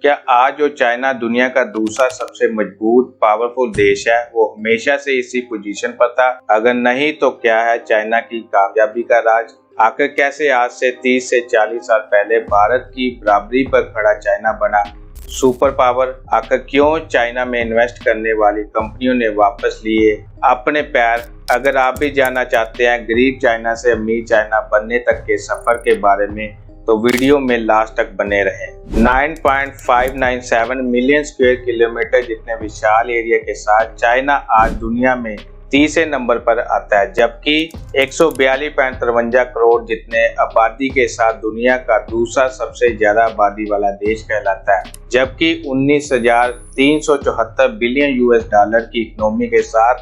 क्या आज जो चाइना दुनिया का दूसरा सबसे मजबूत पावरफुल देश है, वो हमेशा से इसी पोजीशन पर था? अगर नहीं तो क्या है चाइना की कामयाबी का राज? आखिर कैसे आज से 30 से 40 साल पहले भारत की बराबरी पर खड़ा चाइना बना सुपर पावर? आखिर क्यों चाइना में इन्वेस्ट करने वाली कंपनियों ने वापस लिए अपने पैर? अगर आप भी जानना चाहते हैं गरीब चाइना से अमीर चाइना बनने तक के सफर के बारे में, तो वीडियो में लास्ट तक बने रहें। 9.597 मिलियन स्क्वायर किलोमीटर जितने विशाल एरिया के साथ चाइना आज दुनिया में तीसरे नंबर पर आता है, जबकि 142.53 करोड़ जितने आबादी के साथ दुनिया का दूसरा सबसे ज्यादा आबादी वाला देश कहलाता है। जबकि 19,374 बिलियन यूएस डॉलर की इकोनॉमी के साथ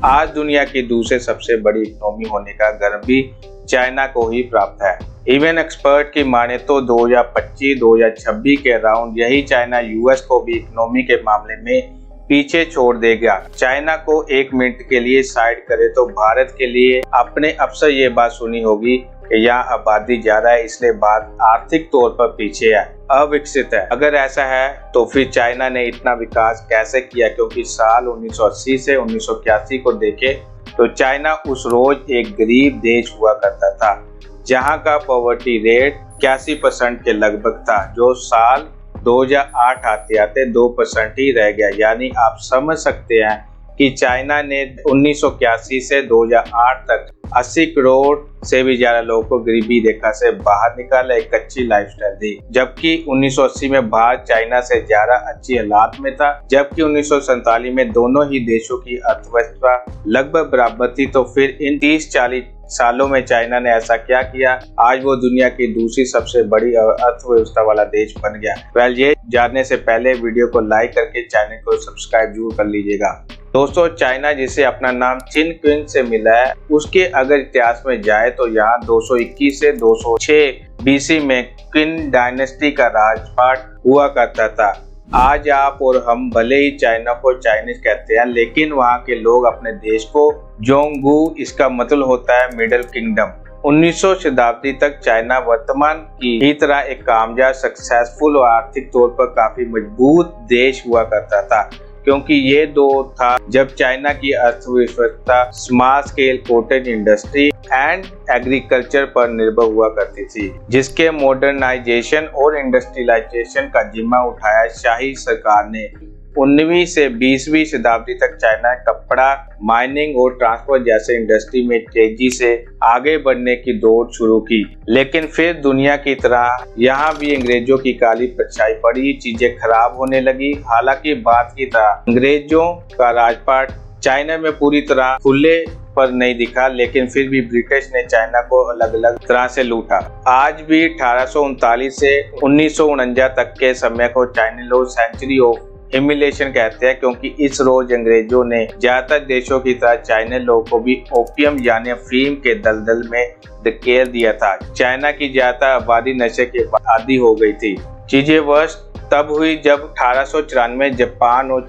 आज दुनिया की दूसरे सबसे बड़ी इकोनॉमी होने का गर्व भी चाइना को ही प्राप्त है। इवन एक्सपर्ट की माने तो 2025-2026 के अराउंड यही चाइना यूएस को भी इकोनॉमी के मामले में पीछे छोड़ देगा। चाइना को एक मिनट के लिए साइड करे तो भारत के लिए आपने अक्सर ये बात सुनी होगी कि यहाँ आबादी ज्यादा है इसलिए भारत आर्थिक तौर पर पीछे है, अविकसित है। अगर ऐसा है तो फिर चाइना ने इतना विकास कैसे किया? क्योंकि साल 1980 से 1981 को देखे तो चाइना उस रोज एक गरीब देश हुआ करता था, जहां का पॉवर्टी रेट 81% के लगभग था, जो साल 2008 आते आते 2% ही रह गया। यानी आप समझ सकते हैं कि चाइना ने 1981 से 2008 तक 80 करोड़ से भी ज्यादा लोगों को गरीबी रेखा से बाहर निकाला, एक अच्छी लाइफस्टाइल दी। जबकि 1980 में भारत चाइना से ज्यादा अच्छी हालात में था, जबकि 1947 में दोनों ही देशों की अर्थव्यवस्था लगभग बराबर थी। तो फिर इन 30-40 सालों में चाइना ने ऐसा क्या किया आज वो दुनिया की दूसरी सबसे बड़ी अर्थव्यवस्था वाला देश बन गया? ये जानने से पहले वीडियो को लाइक करके चैनल को सब्सक्राइब जरूर कर लीजिएगा। दोस्तों, चाइना जिसे अपना नाम चिन क्विन से मिला है, उसके अगर इतिहास में जाए तो यहाँ 221 से 206 बीसी में क्विन डायनेस्टी का राजपाट हुआ करता था। आज आप और हम भले ही चाइना को चाइनीज कहते हैं, लेकिन वहाँ के लोग अपने देश को जोंगगू, इसका मतलब होता है मिडिल किंगडम। 1900 शताब्दी तक चाइना वर्तमान की ही तरह एक कामयाब, सक्सेसफुल और आर्थिक तौर पर काफी मजबूत देश हुआ करता था, क्योंकि ये दौर था जब चाइना की अर्थव्यवस्था small scale cottage industry and agriculture पर निर्भर हुआ करती थी, जिसके मॉडर्नाइजेशन और इंडस्ट्रियलाइजेशन का जिम्मा उठाया शाही सरकार ने। 19वीं से 20वीं शताब्दी तक चाइना कपड़ा, माइनिंग और ट्रांसपोर्ट जैसे इंडस्ट्री में तेजी से आगे बढ़ने की दौड़ शुरू की। लेकिन फिर दुनिया की तरह यहाँ भी अंग्रेजों की काली परछाई पड़ी, चीजें खराब होने लगी। हालांकि बात की तरह अंग्रेजों का राजपाट चाइना में पूरी तरह खुले पर नहीं दिखा, लेकिन फिर भी ब्रिटिश ने चाइना को अलग अलग तरह से लूटा। आज भी 1839 से 1949 तक के समय को चाइनीज लोग सेंचुरी ऑफ ह्यूमिलिएशन कहते हैं, क्योंकि इस रोज अंग्रेजों ने ज्यादातर देशों की तरह चाइना लोगों को भी ओपियम यानी अफीम के दलदल में धकेल दिया था। चाइना की ज्यादातर आबादी नशे के आदी हो गई थी। चीजें वर्ष तब हुई जब 1894 जापान और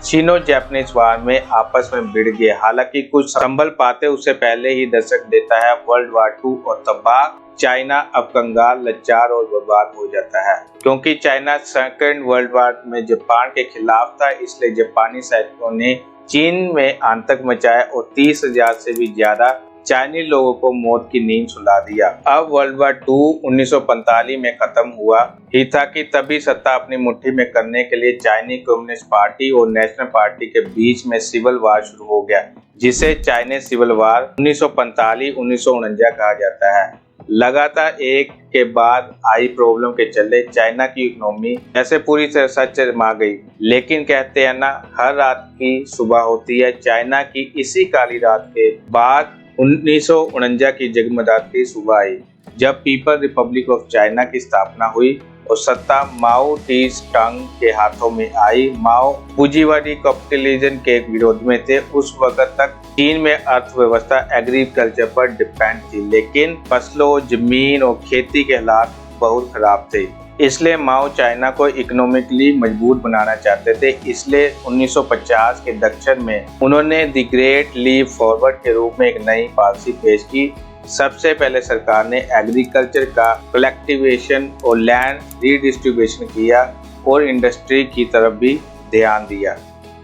चीनो जापानीज वार में आपस में भिड़ गए। हालांकि कुछ संभल पाते उससे पहले ही दशक देता है वर्ल्ड वार 2 और तबाह चाइना अब कंगाल, लाचार और बर्बाद हो जाता है। क्योंकि चाइना सेकेंड वर्ल्ड वार में जापान के खिलाफ था, इसलिए जापानी सैनिकों ने चीन में आतंक मचाया और 30,000 से भी ज्यादा चाइनीज लोगों को मौत की नींद सुला दिया। अब वर्ल्ड वार 2 1945 में खत्म हुआ ही था कि तभी सत्ता अपनी मुट्ठी में करने के लिए चाइनीज कम्युनिस्ट पार्टी और नेशनल पार्टी के बीच में सिविल वार शुरू हो गया, जिसे चाइनीज सिविल वार 1945-1949 कहा जाता है। लगातार एक के बाद आई प्रॉब्लम के चलते चाइना की इकोनॉमी ऐसे पूरी तरह शर्मा गई। लेकिन कहते हैं ना, हर रात की सुबह होती है। चाइना की इसी काली रात के बाद 1949 की जगमगाती सुबह आई, जब पीपल रिपब्लिक ऑफ चाइना की स्थापना हुई और सत्ता माओ टी टंग के हाथों में आई। माओ पूंजीवादी कैपिटलिज्म के विरोध में थे। उस वक्त तक चीन में अर्थव्यवस्था एग्रीकल्चर पर डिपेंड थी, लेकिन फसलों, जमीन और खेती के हालात बहुत खराब थे। इसलिए माओ चाइना को इकोनॉमिकली मजबूत बनाना चाहते थे। इसलिए 1950 के दक्षिण में उन्होंने द ग्रेट लीप फॉरवर्ड के रूप में एक नई पॉलिसी पेश की। सबसे पहले सरकार ने एग्रीकल्चर का कलेक्टिवेशन और लैंड रीडिस्ट्रीब्यूशन किया। और इंडस्ट्री की तरफ भी ध्यान दिया।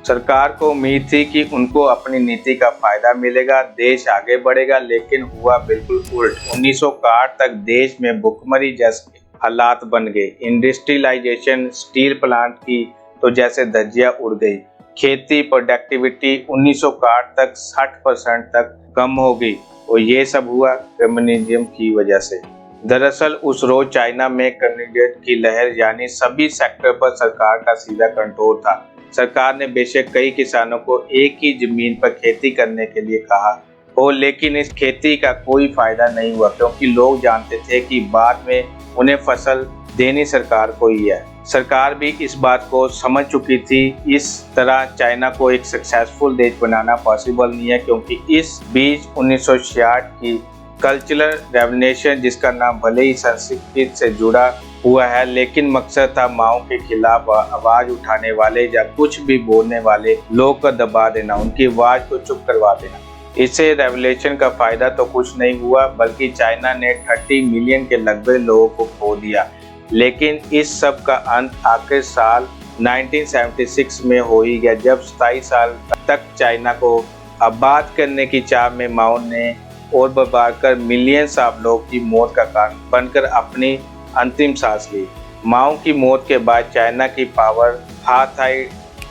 सरकार को उम्मीद थी कि उनको अपनी नीति का फायदा मिलेगा, देश आगे बढ़ेगा, लेकिन हुआ बिल्कुल उल्ट। 1961 तक देश में भुखमरी जैसे हालात बन गए। इंडस्ट्रियलाइजेशन, स्टील प्लांट की तो जैसे धज्जियां उड़ गई। खेती प्रोडक्टिविटी 1961 तक 60% तक कम हो गई और ये सब हुआ कम्युनिज्म की वजह से। दरअसल उस रोज चाइना में कम्युनिज्म की लहर यानी सभी सेक्टर पर सरकार का सीधा कंट्रोल था। सरकार ने बेशक कई किसानों को एक ही जमीन पर खेती करने के लिए कहा हो, लेकिन इस खेती का कोई फायदा नहीं हुआ, क्योंकि लोग जानते थे कि बाद में उन्हें फसल देनी सरकार को ही है। सरकार भी इस बात को समझ चुकी थी। इस तरह चाइना को एक सक्सेसफुल देश बनाना पॉसिबल नहीं है, क्योंकि इस बीच 1966 की कल्चरल रेवोल्यूशन, जिसका नाम भले ही संस्कृत से जुड़ा हुआ है, लेकिन मकसद था माओ के खिलाफ आवाज उठाने वाले या कुछ भी बोलने वाले लोग को दबा देना, उनकी आवाज को चुप करवा देना। इससे रेवोल्यूशन का फायदा तो कुछ नहीं हुआ, बल्कि चाइना ने 30 मिलियन के लगभग लोगों को खो दिया। लेकिन इस सब का अंत आखिर साल 1976 में हो ही गया, जब 27 साल तक चाइना को आबाद करने की चाह में माओ ने और बर्बाद कर मिलियंस ऑफ लोग की मौत का कारण बनकर अपनी अंतिम सांस ली। माओ की मौत के बाद चाइना की पावर हाथ आई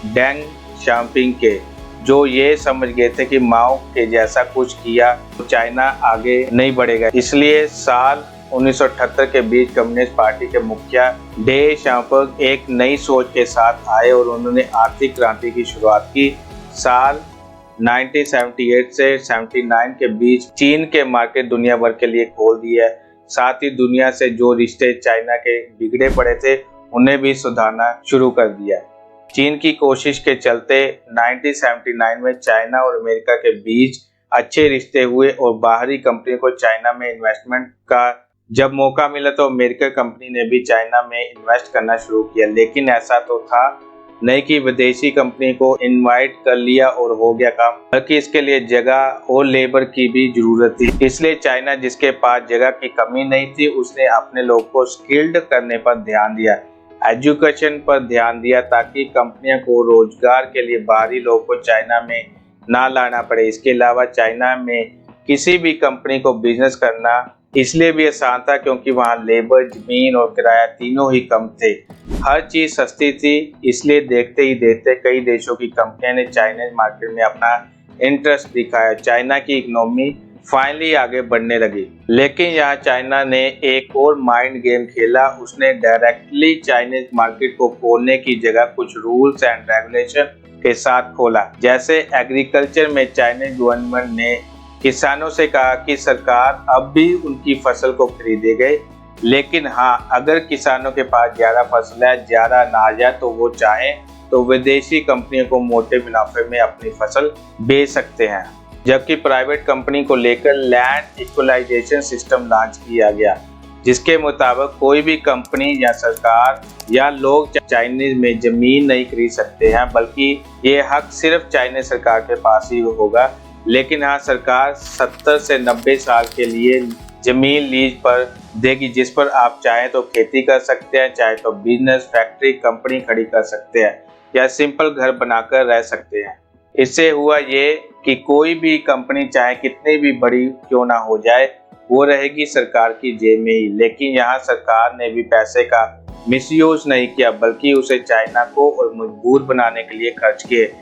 डेंग शाओपिंग के, जो ये समझ गए थे कि माओ के जैसा कुछ किया तो चाइना आगे नहीं बढ़ेगा। इसलिए साल 1978 के बीच कम्युनिस्ट पार्टी के मुखिया डे शाओपिंग एक नई सोच के साथ आए और उन्होंने आर्थिक क्रांति की शुरुआत की। साल 1978 से 79 के बीच चीन के मार्केट दुनिया भर के लिए खोल दिया है। साथ ही दुनिया से जो रिश्ते चाइना के बिगड़े पड़े थे उन्हें भी सुधारना शुरू कर दिया। चीन की कोशिश के चलते 1979 में चाइना और अमेरिका के बीच अच्छे रिश्ते हुए और बाहरी कंपनियों को चाइना में इन्वेस्टमेंट का जब मौका मिला तो अमेरिकन कंपनी ने भी चाइना में इन्वेस्ट करना शुरू किया। लेकिन ऐसा तो था नहीं कि विदेशी कंपनी को इनवाइट कर लिया और हो गया काम, बल्कि इसके लिए जगह और लेबर की भी जरूरत थी। इसलिए चाइना, जिसके पास जगह की कमी नहीं थी, उसने अपने लोग को स्किल्ड करने पर ध्यान दिया, एजुकेशन पर ध्यान दिया, ताकि कंपनियों को रोजगार के लिए बाहरी लोगों को चाइना में ना लाना पड़े। इसके अलावा चाइना में किसी भी कंपनी को बिजनेस करना इसलिए भी आसान था क्योंकि वहाँ लेबर, जमीन और किराया तीनों ही कम थे। हर चीज सस्ती थी, इसलिए देखते ही देखते कई देशों की कंपनियों ने चाइनीज मार्केट में अपना इंटरेस्ट दिखाया। चाइना की इकोनॉमी फाइनली आगे बढ़ने लगी। लेकिन यहाँ चाइना ने एक और माइंड गेम खेला। उसने डायरेक्टली चाइनीज मार्केट को खोलने की जगह कुछ रूल्स एंड रेगुलेशन के साथ खोला। जैसे एग्रीकल्चर में चाइनीज गवर्नमेंट ने किसानों से कहा कि सरकार अब भी उनकी फसल को खरीदेगी, लेकिन हाँ, अगर किसानों के पास ज्यादा फसल है, ज्यादा अनाज है, तो वो चाहे तो विदेशी कंपनियों को मोटे मुनाफे में अपनी फसल बेच सकते हैं। जबकि प्राइवेट कंपनी को लेकर लैंड इक्वलाइजेशन सिस्टम लॉन्च किया गया, जिसके मुताबिक कोई भी कंपनी या सरकार या लोग चाइनीज में जमीन नहीं खरीद सकते हैं, बल्कि ये हक सिर्फ चाइनीज सरकार के पास ही होगा। लेकिन हाँ, सरकार 70 से 90 साल के लिए जमीन लीज पर देगी, जिस पर आप चाहे तो खेती कर सकते हैं, चाहे तो बिजनेस, फैक्ट्री, कंपनी खड़ी कर सकते हैं या सिंपल घर बनाकर रह सकते हैं। इससे हुआ ये कि कोई भी कंपनी चाहे कितनी भी बड़ी क्यों ना हो जाए, वो रहेगी सरकार की जेब में ही। लेकिन यहाँ सरकार ने भी पैसे का मिसयूज नहीं किया, बल्कि उसे चाइना को और मजबूत बनाने के लिए खर्च किए।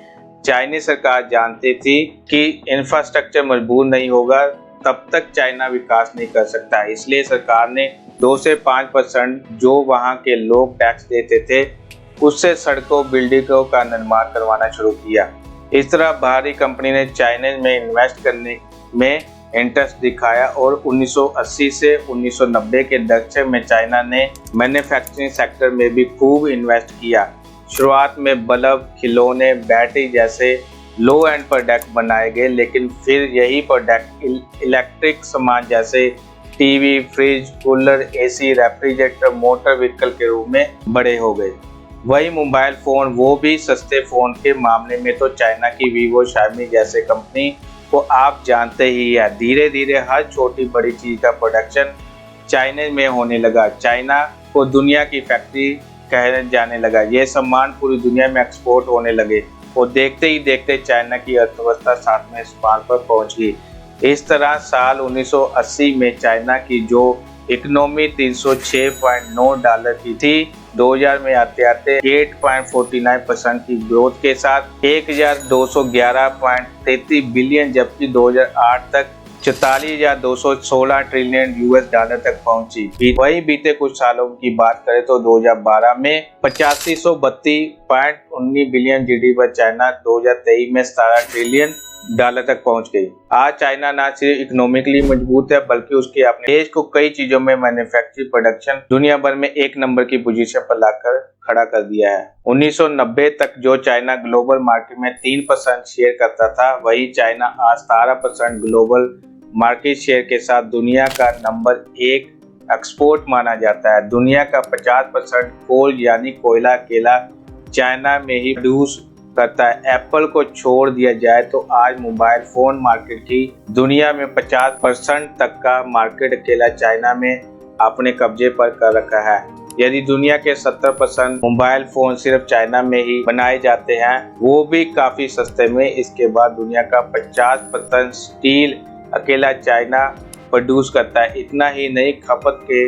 चाइनीज सरकार जानती थी कि इंफ्रास्ट्रक्चर मजबूत नहीं होगा तब तक चाइना विकास नहीं कर सकता। इसलिए सरकार ने 2 से 5% जो वहां के लोग टैक्स देते थे, उससे सड़कों, बिल्डिंगों का निर्माण करवाना शुरू किया। इस तरह बाहरी कंपनी ने चाइना में इन्वेस्ट करने में इंटरेस्ट दिखाया और 1980 से 1990 के दशक में चाइना ने मैन्युफैक्चरिंग सेक्टर में भी खूब इन्वेस्ट किया। शुरुआत में बल्ब, खिलौने, बैटरी जैसे लो एंड प्रोडक्ट बनाए गए, लेकिन फिर यही प्रोडक्ट इलेक्ट्रिक सामान जैसे TV, fridge, cooler, AC, refrigerator, motor vehicle के रूप में बड़े हो गए। वही मोबाइल फोन, वो भी सस्ते फोन के मामले में तो चाइना की वीवो, शाओमी जैसे कंपनी को आप जानते ही है। धीरे धीरे हर छोटी बड़ी चीज का प्रोडक्शन चाइना में होने लगा। चाइना को दुनिया की फैक्ट्री कहने जाने लगा। ये सम्मान पूरी दुनिया में एक्सपोर्ट होने लगे और देखते ही देखते चाइना की अर्थव्यवस्था 7वें स्थान पर पहुंच गई। इस तरह साल 1980 में चाइना की जो इकोनॉमी $306.9 की थी, 2000 में आते आते 8.49% की ग्रोथ के साथ 1211.33 बिलियन, जबकि 2008 तक 44,216 ट्रिलियन $US तक पहुंची। वही बीते कुछ सालों की बात करें तो 2012 में 8532.19 बिलियन जीडीपी पर चाइना 2023 में 17 ट्रिलियन डॉलर तक पहुंच गई। आज चाइना न सिर्फ इकोनॉमिकली मजबूत है बल्कि उसके अपने देश को कई चीजों में मैन्युफैक्चरिंग प्रोडक्शन दुनिया भर में एक नंबर की पोजीशन पर लाकर खड़ा कर दिया है। 1990 तक जो चाइना ग्लोबल मार्केट में 3% शेयर करता था, वही चाइना आज 17% ग्लोबल मार्केट शेयर के साथ दुनिया का नंबर 1 एक्सपोर्ट माना जाता है। दुनिया का 50% कोल यानी कोयला अकेला चाइना में ही प्रोड्यूस करता है। एप्पल को छोड़ दिया जाए तो आज मोबाइल फोन मार्केट की दुनिया में 50% तक का मार्केट अकेला चाइना में अपने कब्जे पर कर रखा है। यदि दुनिया के 70% मोबाइल फोन सिर्फ चाइना में ही बनाए जाते हैं, वो भी काफी सस्ते में। इसके बाद दुनिया का 50% स्टील अकेला चाइना प्रोड्यूस करता है। इतना ही नहीं, खपत के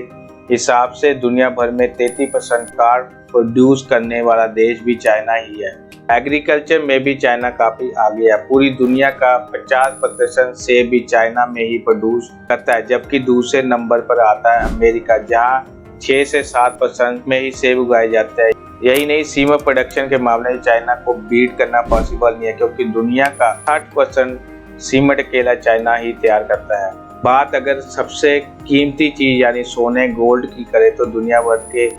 हिसाब से दुनिया भर में 33% कार प्रोड्यूस करने वाला देश भी चाइना ही है। एग्रीकल्चर में भी चाइना काफी आगे है। पूरी दुनिया का 50% सेब भी चाइना में ही प्रोड्यूस करता है, जबकि दूसरे नंबर पर आता है अमेरिका, जहां 6 से 7% में ही सेब उगाए जाते हैं। यही नहीं, सीमेंट प्रोडक्शन के मामले में चाइना को बीट करना पॉसिबल नहीं है, क्योंकि दुनिया का 60% सीमेंट अकेला चाइना ही तैयार करता है। बात अगर सबसे कीमती चीज यानी सोने गोल्ड की करें तो दुनिया भर के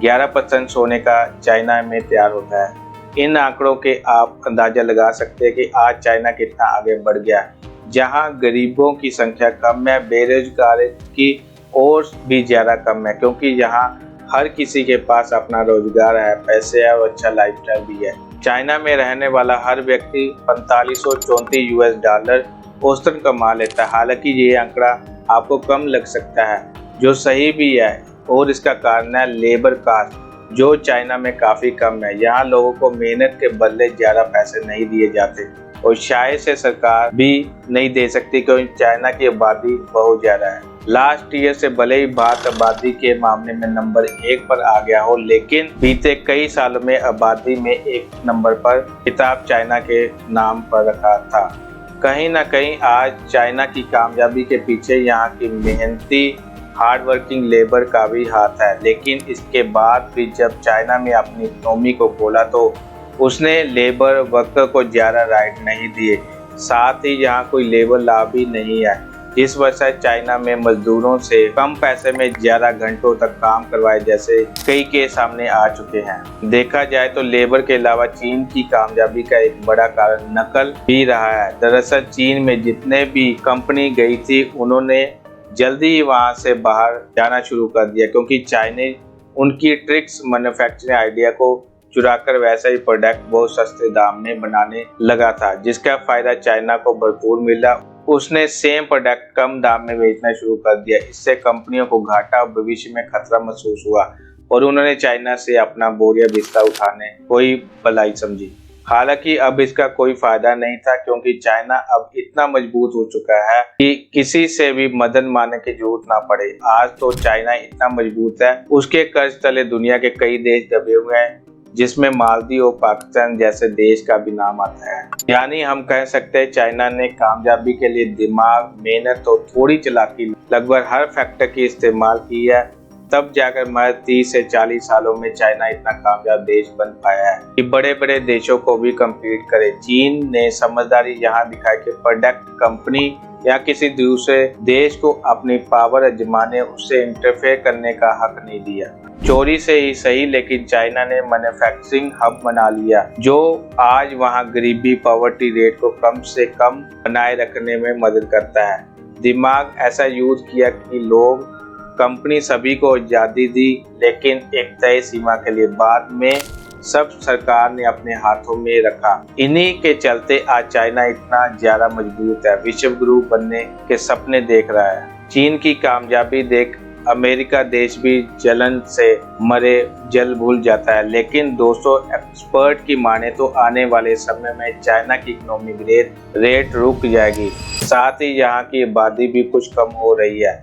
11% सोने का चाइना में तैयार होता है। इन आंकड़ों के आप अंदाजा लगा सकते हैं कि आज चाइना कितना आगे बढ़ गया है। जहां गरीबों की संख्या कम है, बेरोजगारी की और भी ज्यादा कम है, क्योंकि यहाँ हर किसी के पास अपना रोजगार है, पैसे है और अच्छा लाइफस्टाइल भी है। चाइना में रहने वाला हर व्यक्ति $4534 औसतन कमा लेता है। हालांकि ये आंकड़ा आपको कम लग सकता है, जो सही भी है, और इसका कारण है लेबर कास्ट, जो चाइना में काफी कम है। यहाँ लोगों को मेहनत के बदले ज्यादा पैसे नहीं दिए जाते और शायद से सरकार भी नहीं दे सकती, क्योंकि चाइना की आबादी बहुत ज्यादा है। लास्ट ईयर से भले ही भारत आबादी के मामले में नंबर 1 पर आ गया हो, लेकिन बीते कई सालों में आबादी में 1 नंबर पर खिताब चाइना के नाम पर रखा था। कहीं ना कहीं आज चाइना की कामयाबी के पीछे यहाँ की मेहनती हार्ड वर्किंग लेबर का भी हाथ है। लेकिन इसके बाद भी जब चाइना में अपनी इकोनॉमी को खोला तो उसने लेबर वर्कर को ज्यादा राइट नहीं दिए, साथ ही यहाँ कोई लेबर लॉ भी नहीं है, जिस वजह से चाइना में मजदूरों से कम पैसे में ज्यादा घंटों तक काम करवाए जैसे कई केस सामने आ चुके हैं। देखा जाए तो लेबर के अलावा चीन की कामयाबी का एक बड़ा कारण नकल भी रहा है। दरअसल चीन में जितने भी कंपनी गई थी, उन्होंने जल्दी ही वहां से बाहर जाना शुरू कर दिया, क्योंकि चाइना उनकी ट्रिक्स मैन्युफैक्चरिंग आइडिया को चुराकर वैसा ही प्रोडक्ट बहुत सस्ते दाम में बनाने लगा था, जिसका फायदा चाइना को भरपूर मिला। उसने सेम प्रोडक्ट कम दाम में बेचना शुरू कर दिया। इससे कंपनियों को घाटा और भविष्य में खतरा महसूस हुआ और उन्होंने चाइना से अपना बोरिया बिस्तर उठाने कोई भलाई समझी। हालांकि अब इसका कोई फायदा नहीं था, क्योंकि चाइना अब इतना मजबूत हो चुका है कि किसी से भी मदद मांगने की जरूरत ना पड़े। आज तो चाइना इतना मजबूत है, उसके कर्ज तले दुनिया के कई देश दबे हुए हैं, जिसमें मालदीव और पाकिस्तान जैसे देश का भी नाम आता है। यानी हम कह सकते हैं चाइना ने कामयाबी के लिए दिमाग, मेहनत और थोड़ी चालाकी लगभग हर फैक्टर की इस्तेमाल की है, तब जाकर महज 30 से 40 सालों में चाइना इतना कामयाब देश बन पाया है कि बड़े बड़े देशों को भी कम्पीट करे। चीन ने समझदारी यहाँ दिखाई कि प्रोडक्ट कंपनी या किसी दूसरे देश को अपनी पावर आजमाने, उससे इंटरफेयर करने का हक नहीं दिया। चोरी से ही सही, लेकिन चाइना ने मैन्युफैक्चरिंग हब बना लिया, जो आज वहाँ गरीबी पॉवर्टी रेट को कम से कम बनाए रखने में मदद करता है। दिमाग ऐसा यूज किया कि लोग कंपनी सभी को आजादी दी, लेकिन एक तय सीमा के लिए। बाद में सब सरकार ने अपने हाथों में रखा। इन्हीं के चलते आज चाइना इतना ज्यादा मजबूत है, विश्व गुरु बनने के सपने देख रहा है। चीन की कामयाबी देख अमेरिका देश भी जलन से मरे जल भूल जाता है। लेकिन दोस्तों, एक्सपर्ट की माने तो आने वाले समय में चाइना की इकोनॉमी ग्रोथ रेट रुक जाएगी, साथ ही यहाँ की आबादी भी कुछ कम हो रही है।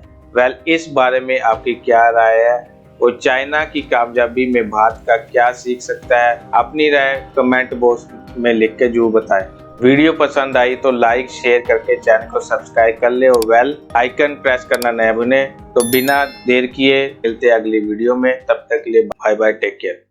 इस बारे में आपकी क्या राय है और चाइना की कामयाबी में भारत का क्या सीख सकता है? अपनी राय कमेंट बॉक्स में लिख के जरूर बताएं। वीडियो पसंद आई तो लाइक शेयर करके चैनल को सब्सक्राइब कर ले और बेल आइकन प्रेस करना न भूलें। तो बिना देर किए मिलते हैं अगली वीडियो में, तब तक के लिए बाय बाय, टेक केयर।